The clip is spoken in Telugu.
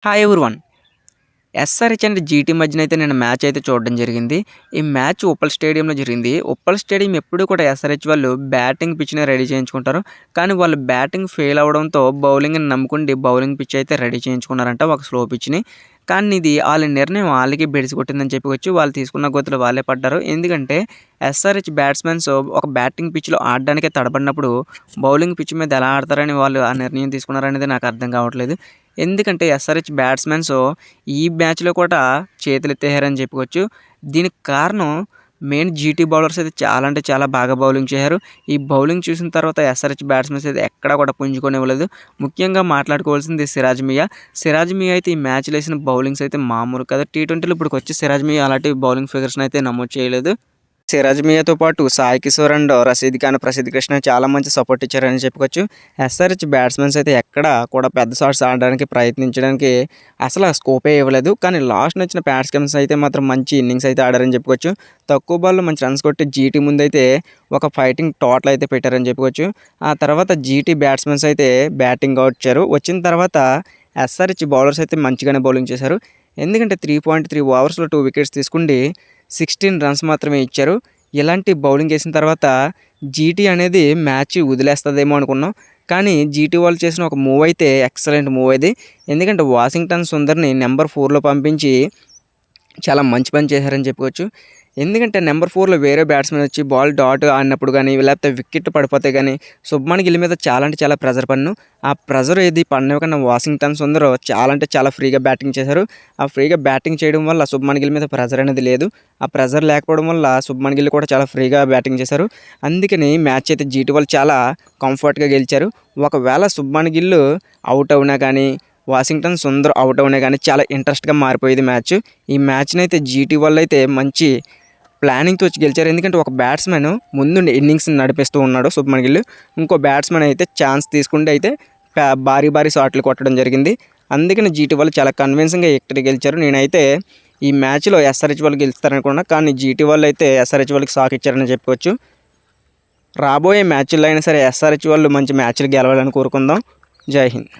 Hi everyone. SRH and GT మధ్యన అయితే నేను మ్యాచ్ అయితే చూడడం జరిగింది. ఈ మ్యాచ్ ఉప్పల్ స్టేడియంలో జరిగింది. ఉప్పల్ స్టేడియం ఎప్పుడూ కూడా ఎస్ఆర్‌హెచ్ వాళ్ళు బ్యాటింగ్ పిచ్‌ని రెడీ చేయించుకుంటారు. కానీ వాళ్ళు బ్యాటింగ్ ఫెయిల్ అవ్వడంతో బౌలింగ్‌ని నమ్ముకుండి బౌలింగ్ పిచ్ అయితే రెడీ చేయించుకున్నారంట, ఒక స్లో పిచ్‌ని. కానీ ఇది ఆళ్ళ నిర్ణయం ఆళ్ళకే బెడిసి కొట్టిందని చెప్పుకోవచ్చు. వాళ్ళు తీసుకున్న గోతిలో వాళ్ళే పడ్డారు. ఎందుకంటే ఎస్ఆర్‌హెచ్ బ్యాట్స్‌మెన్స్ ఒక బ్యాటింగ్ పిచ్‌లో ఆడడానికే తడబడినప్పుడు బౌలింగ్ పిచ్ మీద ఎలా ఆడతారని వాళ్ళు ఆ నిర్ణయం తీసుకున్నారనేది నాకు అర్థం కావట్లేదు. ఎందుకంటే ఎస్ఆర్‌హెచ్ బ్యాట్స్‌మెన్స్ ఈ మ్యాచ్‌లో కూడా చేతులెత్తేసారని చెప్పుకోవచ్చు. దీనికి కారణం మెయిన్ జీటీ బౌలర్స్ అయితే చాలా అంటే చాలా బాగా బౌలింగ్ చేశారు. ఈ బౌలింగ్ చూసిన తర్వాత ఎస్ఆర్‌హెచ్ బ్యాట్స్‌మెన్స్ అయితే ఎక్కడా కూడా పుంజుకోనివ్వలేదు. ముఖ్యంగా మాట్లాడుకోవాల్సింది సిరాజ్ మియా. సిరాజ్ మియా అయితే ఈ మ్యాచ్‌లో ఏసిన బౌలింగ్స్ అయితే మామూలు కాదు. టీ20లో ఇప్పటికొచ్చి సిరాజ్ మియా అలాంటి బౌలింగ్ ఫిగర్స్‌ని అయితే నమోదు చేయలేదు. సిరాజ్ మియాతో పాటు సాయి కిషోర్ అండ్ రషీద్ ఖాన్, ప్రసిద్ధ్ కృష్ణ చాలా మంచి సపోర్ట్ ఇచ్చారని చెప్పుకోవచ్చు. ఎస్ఆర్‌హెచ్ బ్యాట్స్‌మెన్స్ అయితే ఎక్కడా కూడా పెద్ద షాట్స్ ఆడడానికి ప్రయత్నించడానికి అసలు స్కోపే ఇవ్వలేదు. కానీ లాస్ట్ వచ్చిన బ్యాట్స్‌మెన్స్ అయితే మాత్రం మంచి ఇన్నింగ్స్ అయితే ఆడారని చెప్పుకోవచ్చు. తక్కువ బాల్‌లో మంచి రన్స్ కొట్టి జీటీ ముందైతే ఒక ఫైటింగ్ టోటల్ అయితే పెట్టారని చెప్పుకోవచ్చు. ఆ తర్వాత జీటీ బ్యాట్స్‌మెన్స్ అయితే బ్యాటింగ్ వచ్చారు. వచ్చిన తర్వాత ఎస్ఆర్‌హెచ్ బౌలర్స్ అయితే మంచిగానే బౌలింగ్ చేశారు. ఎందుకంటే 3.3 ఓవర్స్‌లో 2 వికెట్స్ తీసుకుండి 16 రన్స్ మాత్రమే ఇచ్చారు. ఇలాంటి బౌలింగ్ చేసిన తర్వాత జీటీ అనేది మ్యాచ్ వదిలేస్తదేమో అనుకున్నాం. కానీ జీటీ వాళ్ళు చేసిన ఒక మూవ్ అయితే ఎక్సలెంట్ మూవ్ అది. ఎందుకంటే వాషింగ్టన్ సుందర్‌ని నెంబర్ 4లో పంపించి చాలా మంచి పని చేశారని చెప్పుకోవచ్చు. ఎందుకంటే నెంబర్ 4లో వేరే బ్యాట్స్‌మెన్ వచ్చి బాల్ డాట్ ఆడినప్పుడు గానీ, లేకపోతే వికెట్ పడిపోతే గానీ, శుభ్మన్ గిల్ మీద చాలా అంటే చాలా ప్రెజర్ పడను. ఆ ప్రెజర్ ఏది పడనివ్వకుండా వాషింగ్టన్ సుందర్ చాలా అంటే చాలా ఫ్రీగా బ్యాటింగ్ చేశారు. ఆ ఫ్రీగా బ్యాటింగ్ చేయడం వల్ల శుభ్మన్ గిల్ మీద ప్రెజర్ అనేది లేదు. ఆ ప్రెజర్ లేకపోవడం వల్ల శుభ్మన్ గిల్ కూడా చాలా ఫ్రీగా బ్యాటింగ్ చేశారు. అందుకని మ్యాచ్ అయితే జీటీ వాళ్ళు చాలా కంఫర్ట్‌గా గెలిచారు. ఒకవేళ శుభ్మన్ గిల్ అవుట్ అవునా కానీ, వాషింగ్టన్ సుందర్ అవుట్ అవునా కానీ చాలా ఇంట్రెస్ట్‌గా మారిపోయేది మ్యాచ్. ఈ మ్యాచ్‌నైతే జీటీ వాళ్ళైతే మంచి ప్లానింగ్‌తో వచ్చి గెలిచారు. ఎందుకంటే ఒక బ్యాట్స్‌మెన్ ముందుండి ఇన్నింగ్స్‌ని నడిపిస్తూ ఉన్నాడు శుభ్మన్ గిల్. ఇంకో బ్యాట్స్‌మెన్ అయితే ఛాన్స్ తీసుకుంటే అయితే భారీ భారీ షాట్లు కొట్టడం జరిగింది. అందుకని జీటీ వాళ్ళు చాలా కన్విన్సింగ్‌గా ఇక్కడ గెలిచారు. నేనైతే ఈ మ్యాచ్‌లో ఎస్ఆర్‌హెచ్ వాళ్ళు గెలుస్తారనుకున్నా. కానీ జీటీ వాళ్ళు అయితే ఎస్ఆర్‌హెచ్ వాళ్ళకి షాక్ ఇచ్చారని చెప్పుకోవచ్చు. రాబోయే మ్యాచ్‌ల్లో అయినా సరే ఎస్ఆర్‌హెచ్ వాళ్ళు మంచి మ్యాచ్‌లు గెలవాలని కోరుకుందాం. జై హింద్.